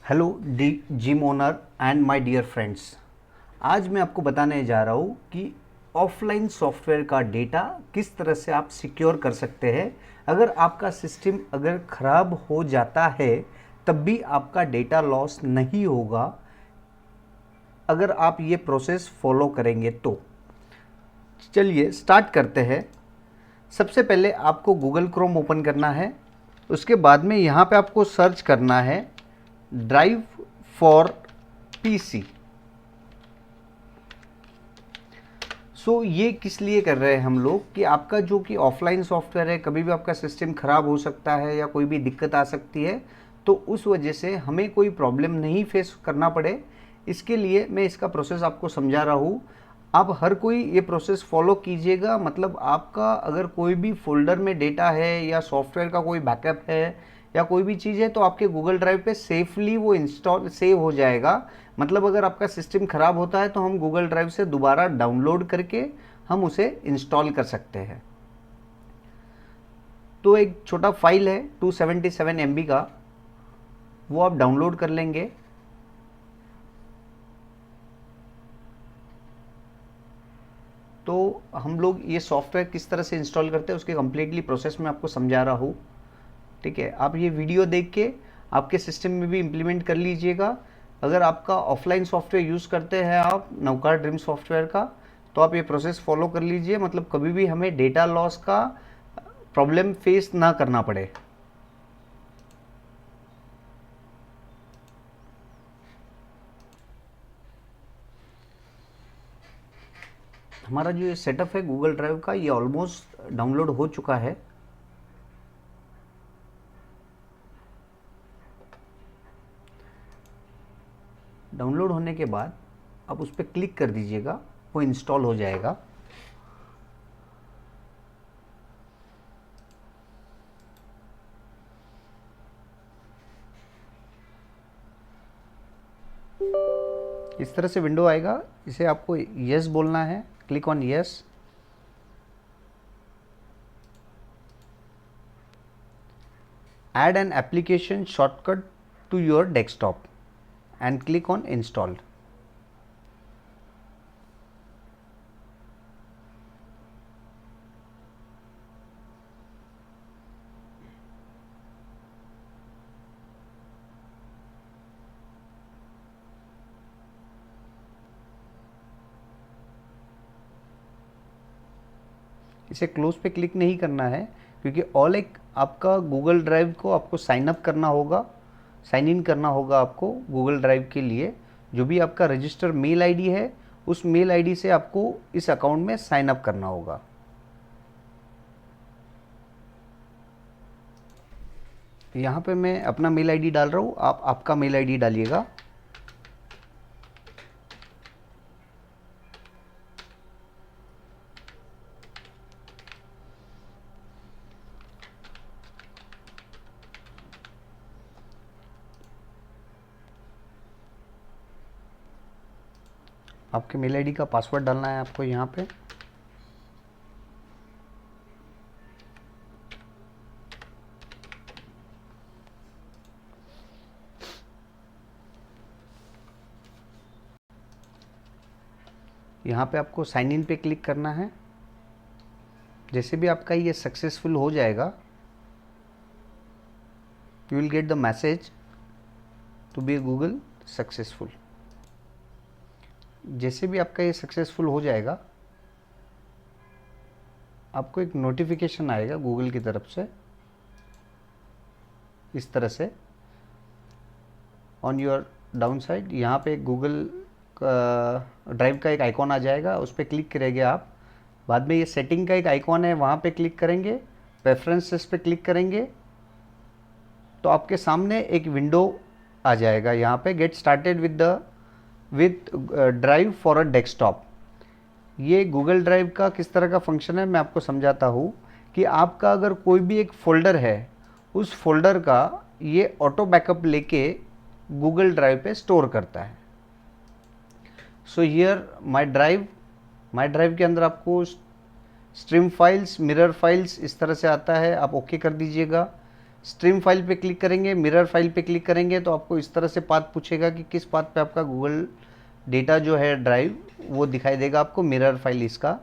Hello the gym owner and my dear friends. आज मैं आपको बताने जा रहा हूँ कि ऑफलाइन सॉफ्टवेयर का डेटा किस तरह से आप सिक्योर कर सकते हैं। अगर आपका सिस्टम अगर ख़राब हो जाता है तब भी आपका डेटा लॉस नहीं होगा अगर आप ये प्रोसेस फॉलो करेंगे तो। चलिए स्टार्ट करते हैं। सबसे पहले आपको गूगल क्रोम ओपन करना है। उसके बाद में यहाँ पे आपको सर्च करना है ड्राइव फॉर पीसी। ये किस लिए कर रहे हैं हम लोग कि आपका जो कि ऑफलाइन सॉफ्टवेयर है, कभी भी आपका सिस्टम खराब हो सकता है या कोई भी दिक्कत आ सकती है, तो उस वजह से हमें कोई प्रॉब्लम नहीं फेस करना पड़े। इसके लिए मैं इसका प्रोसेस आपको समझा रहा हूँ। आप हर कोई ये प्रोसेस फॉलो कीजिएगा। मतलब आपका अगर कोई भी फोल्डर में डेटा है या सॉफ्टवेयर का कोई बैकअप है या कोई भी चीज़ है तो आपके गूगल ड्राइव पे सेफली वो इंस्टॉल सेव हो जाएगा। मतलब अगर आपका सिस्टम ख़राब होता है तो हम गूगल ड्राइव से दोबारा डाउनलोड करके हम उसे इंस्टॉल कर सकते हैं। तो एक छोटा फाइल है 277 MB का, वो आप डाउनलोड कर लेंगे। तो हम लोग ये सॉफ्टवेयर किस तरह से इंस्टॉल करते हैं उसके कम्प्लीटली प्रोसेस में आपको समझा रहा हूँ। ठीक है, आप ये वीडियो देख के आपके सिस्टम में भी इम्प्लीमेंट कर लीजिएगा। अगर आपका ऑफलाइन सॉफ्टवेयर यूज़ करते हैं आप नवकार ड्रीम सॉफ्टवेयर का, तो आप ये प्रोसेस फॉलो कर लीजिए। मतलब कभी भी हमें डेटा लॉस का प्रॉब्लम फेस ना करना पड़े। हमारा जो ये सेटअप है गूगल ड्राइव का, ये ऑलमोस्ट डाउनलोड हो चुका है। डाउनलोड होने के बाद आप उस पर क्लिक कर दीजिएगा, वो इंस्टॉल हो जाएगा। इस तरह से विंडो आएगा। इसे आपको यस बोलना है, click on yes. Add an application shortcut to your desktop and click on install. इसे क्लोज पे क्लिक नहीं करना है क्योंकि ऑल एक आपका गूगल ड्राइव को आपको साइन अप करना होगा, साइन इन करना होगा आपको गूगल ड्राइव के लिए। जो भी आपका रजिस्टर मेल आईडी है उस मेल आईडी से आपको इस अकाउंट में साइन अप करना होगा। यहाँ पे मैं अपना मेल आईडी डाल रहा हूँ, आप आपका मेल आईडी डालिएगा। आपके मेल आईडी का पासवर्ड डालना है आपको यहाँ पे। यहाँ पे आपको साइन इन पे क्लिक करना है। जैसे भी आपका ये सक्सेसफुल हो जाएगा, you will get the message to be Google successful. जैसे भी आपका ये सक्सेसफुल हो जाएगा, आपको एक नोटिफिकेशन आएगा गूगल की तरफ से इस तरह से। ऑन योर डाउन साइड यहाँ पे गूगल ड्राइव का एक आइकॉन आ जाएगा, उस पर क्लिक करेंगे आप। बाद में ये सेटिंग का एक आइकॉन है, वहाँ पे क्लिक करेंगे, प्रेफरेंसेस पे क्लिक करेंगे तो आपके सामने एक विंडो आ जाएगा। यहाँ पे get started with drive for a desktop. ये गूगल ड्राइव का किस तरह का फंक्शन है मैं आपको समझाता हूँ कि आपका अगर कोई भी एक फ़ोल्डर है उस फोल्डर का ये ऑटो बैकअप लेके गूगल ड्राइव पे स्टोर करता है। सो हियर माय ड्राइव के अंदर आपको स्ट्रीम फाइल्स, मिरर फाइल्स इस तरह से आता है, आप ओके कर दीजिएगा। स्ट्रीम फाइल पे क्लिक करेंगे, मिरर फाइल पे क्लिक करेंगे तो आपको इस तरह से पाथ पूछेगा कि किस पाथ पे आपका गूगल डेटा जो है ड्राइव वो दिखाई देगा आपको, मिरर फाइल इसका।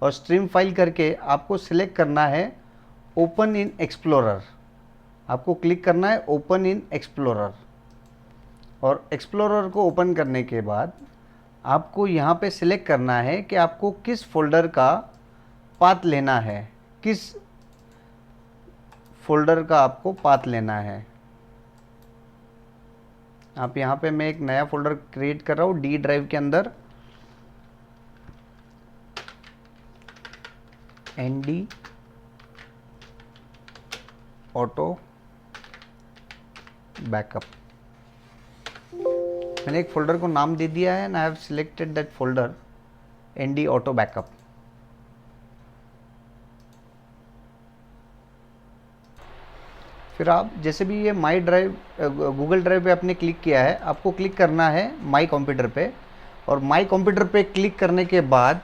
और स्ट्रीम फाइल करके आपको सिलेक्ट करना है ओपन इन एक्सप्लोरर, आपको क्लिक करना है ओपन इन एक्सप्लोरर। और एक्सप्लोरर को ओपन करने के बाद आपको यहाँ पे सिलेक्ट करना है कि आपको किस फोल्डर का पाथ लेना है, किस फोल्डर का आपको पाथ लेना है। आप यहाँ पे मैं एक नया फोल्डर क्रिएट कर रहा हूँ डी ड्राइव के अंदर, एनडी ऑटो बैकअप। मैंने एक फोल्डर को नाम दे दिया है and I have selected that folder and auto backup. फिर आप जैसे भी ये माई ड्राइव गूगल ड्राइव पे आपने क्लिक किया है, आपको क्लिक करना है माई कंप्यूटर पे। और माई कंप्यूटर पे क्लिक करने के बाद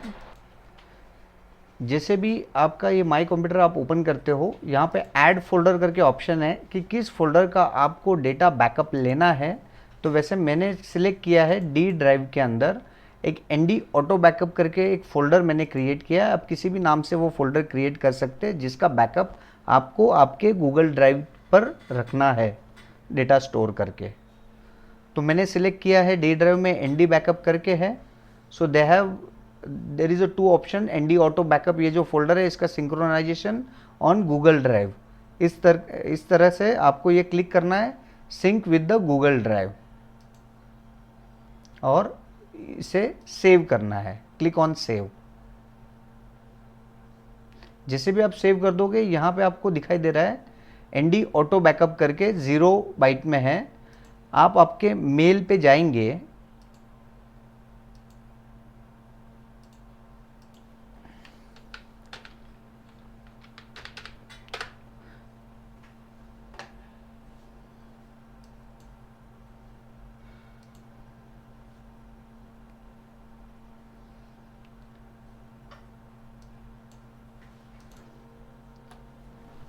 जैसे भी आपका ये माई कंप्यूटर आप ओपन करते हो, यहाँ पे ऐड फोल्डर करके ऑप्शन है कि किस फोल्डर का आपको डेटा बैकअप लेना है। तो वैसे मैंने सिलेक्ट किया है डी ड्राइव के अंदर एक एनडी ऑटो बैकअप करके एक फ़ोल्डर मैंने क्रिएट किया है। आप किसी भी नाम से वो फोल्डर क्रिएट कर सकते हैं जिसका बैकअप आपको आपके गूगल ड्राइव पर रखना है डेटा स्टोर करके। तो मैंने सिलेक्ट किया है डी ड्राइव में एनडी बैकअप करके है। So there is a two option and auto backup, ये जो फोल्डर है इसका सिंक्रोनाइजेशन ऑन गूगल ड्राइव। इस तरह से आपको ये क्लिक करना है sync with the Google drive और इसे सेव करना है, क्लिक ऑन सेव। जैसे भी आप सेव कर दोगे यहाँ पे आपको दिखाई दे रहा है एनडी ऑटो बैकअप करके 0 बाइट में है। आप आपके मेल पे जाएंगे,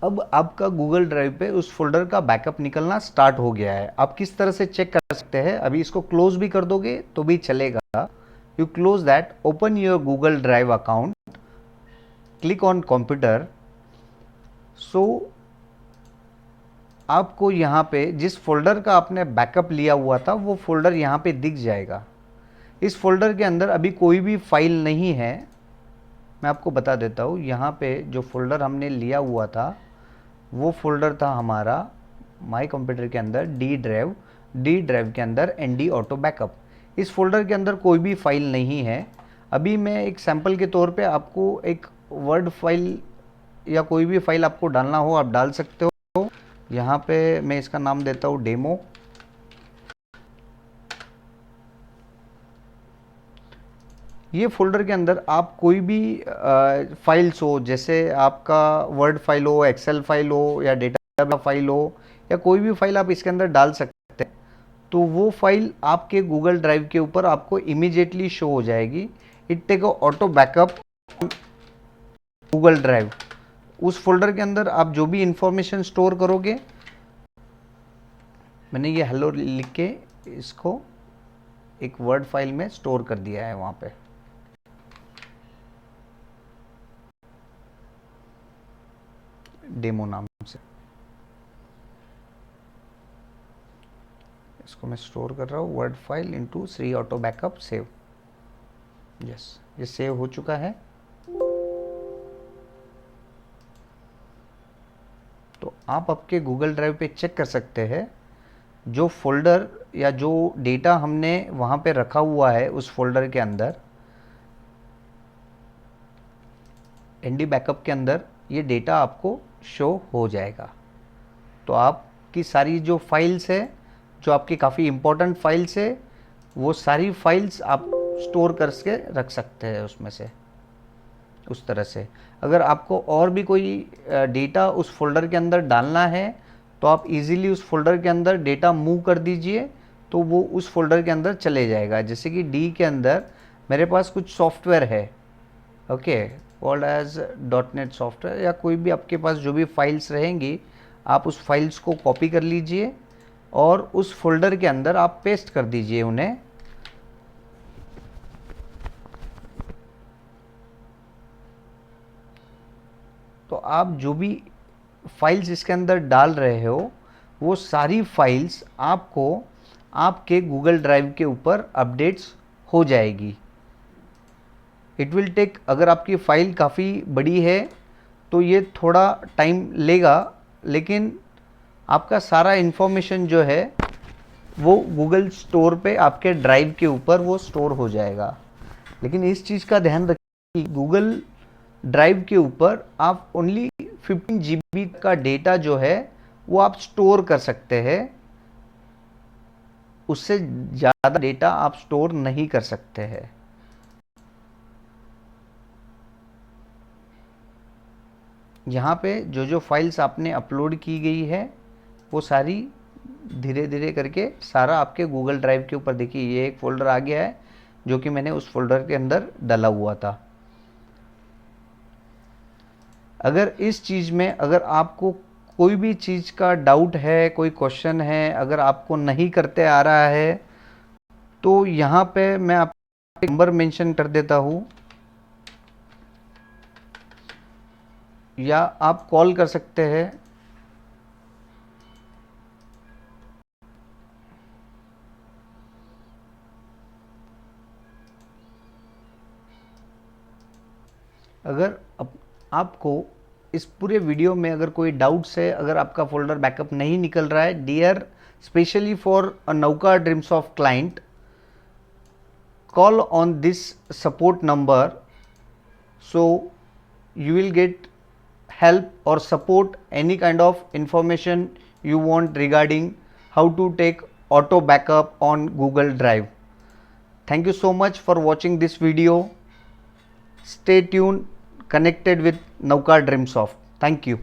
अब आपका गूगल ड्राइव पे उस फोल्डर का बैकअप निकलना स्टार्ट हो गया है। आप किस तरह से चेक कर सकते हैं, अभी इसको क्लोज भी कर दोगे तो भी चलेगा। You close that, open your Google drive account, click on computer. So आपको यहाँ पे जिस फोल्डर का आपने बैकअप लिया हुआ था वो फोल्डर यहाँ पे दिख जाएगा। इस फोल्डर के अंदर अभी कोई भी फाइल नहीं है। मैं आपको बता देता हूँ, यहाँ पे जो फोल्डर हमने लिया हुआ था वो फोल्डर था हमारा माई कंप्यूटर के अंदर डी ड्राइव के अंदर एनडी ऑटो बैकअप। इस फोल्डर के अंदर कोई भी फाइल नहीं है। अभी मैं एक सैंपल के तौर पे आपको एक वर्ड फाइल या कोई भी फाइल आपको डालना हो आप डाल सकते हो। यहाँ पे मैं इसका नाम देता हूँ डेमो। ये फोल्डर के अंदर आप कोई भी फाइल्स हो, जैसे आपका वर्ड फाइल हो, एक्सेल फाइल हो या डेटा फाइल हो या कोई भी फाइल आप इसके अंदर डाल सकते हैं। तो वो फाइल आपके गूगल ड्राइव के ऊपर आपको इमीडिएटली शो हो जाएगी। It take auto backup Google drive. उस फोल्डर के अंदर आप जो भी इंफॉर्मेशन स्टोर करोगे, मैंने ये हेलो लिख के इसको एक वर्ड फाइल में स्टोर कर दिया है वहाँ पे। डेमो नाम से इसको मैं स्टोर कर रहा हूँ word file into Shri auto backup save. Yes, ये सेव हो चुका है। तो आप आपके गूगल ड्राइव पे चेक कर सकते हैं जो फोल्डर या जो डेटा हमने वहाँ पे रखा हुआ है उस फोल्डर के अंदर एनडी बैकअप के अंदर ये डेटा आपको शो हो जाएगा। तो आपकी सारी जो फाइल्स है, जो आपकी काफ़ी इम्पोर्टेंट फाइल्स है, वो सारी फाइल्स आप स्टोर करके रख सकते हैं उसमें से। उस तरह से अगर आपको और भी कोई डेटा उस फोल्डर के अंदर डालना है तो आप इजीली उस फोल्डर के अंदर डेटा मूव कर दीजिए तो वो उस फोल्डर के अंदर चले जाएगा। जैसे कि डी के अंदर मेरे पास कुछ सॉफ्टवेयर है, okay, called as .NET software, या कोई भी आपके पास जो भी फाइल्स रहेंगी आप उस फाइल्स को कॉपी कर लीजिए और उस फोल्डर के अंदर आप पेस्ट कर दीजिए उन्हें। तो आप जो भी फाइल्स इसके अंदर डाल रहे हो वो सारी फाइल्स आपको आपके गूगल ड्राइव के ऊपर अपडेट्स हो जाएगी। इट विल टेक, अगर आपकी फ़ाइल काफ़ी बड़ी है तो ये थोड़ा टाइम लेगा, लेकिन आपका सारा इन्फॉर्मेशन जो है वो गूगल स्टोर पे आपके ड्राइव के ऊपर वो स्टोर हो जाएगा। लेकिन इस चीज़ का ध्यान रखिए कि गूगल ड्राइव के ऊपर आप ओनली 15 GB का डेटा जो है वो आप स्टोर कर सकते हैं, उससे ज़्यादा डेटा आप स्टोर नहीं कर सकते हैं। यहाँ पे जो जो फाइल्स आपने अपलोड की गई है वो सारी धीरे धीरे करके सारा आपके गूगल ड्राइव के ऊपर, देखिए ये एक फ़ोल्डर आ गया है जो कि मैंने उस फोल्डर के अंदर डाला हुआ था। अगर इस चीज़ में अगर आपको कोई भी चीज़ का डाउट है, कोई क्वेश्चन है, अगर आपको नहीं करते आ रहा है तो यहाँ पे मैं आपको एक नंबर मेंशन कर देता हूँ, या आप कॉल कर सकते हैं। अगर आपको इस पूरे वीडियो में अगर कोई डाउट्स है, अगर आपका फोल्डर बैकअप नहीं निकल रहा है, डियर स्पेशली फॉर अ नौका ड्रीमसॉफ्ट client, call on this support number, so you will get help or support any kind of information you want regarding how to take auto backup on Google Drive. Thank you so much for watching this video. Stay tuned, connected with Nauka Dreamsoft. Thank you.